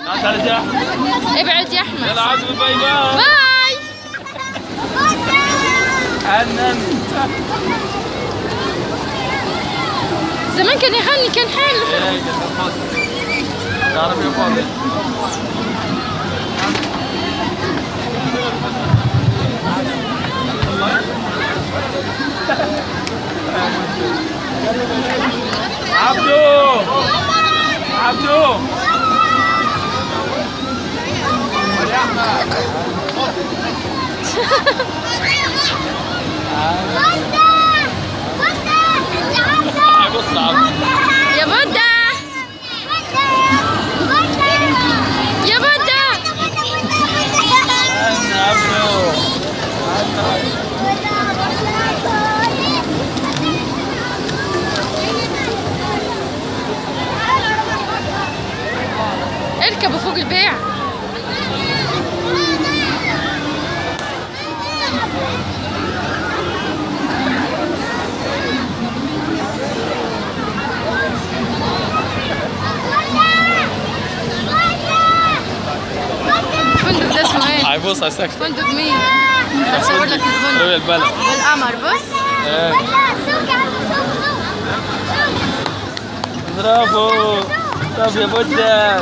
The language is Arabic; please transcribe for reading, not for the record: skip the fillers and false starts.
تعال يا احمد. ابعد يا احمد. يلا عزمي، باي باي. باي. حنن. زمان كان يغني، كان حلو. ايه كان فاضي. تعرف يا فاضي. عبدو عبدو يا احمد. بص عبدو. يا بودة يا بودة. انا عبدو. اركبوا فوق البيع. الفندق ده اسمه ايه؟ هيبص على السكن. فندق مين؟ هتصور لك الفندق. روي البلد. والقمر بص. ايه. برافو. برافو يا بودة.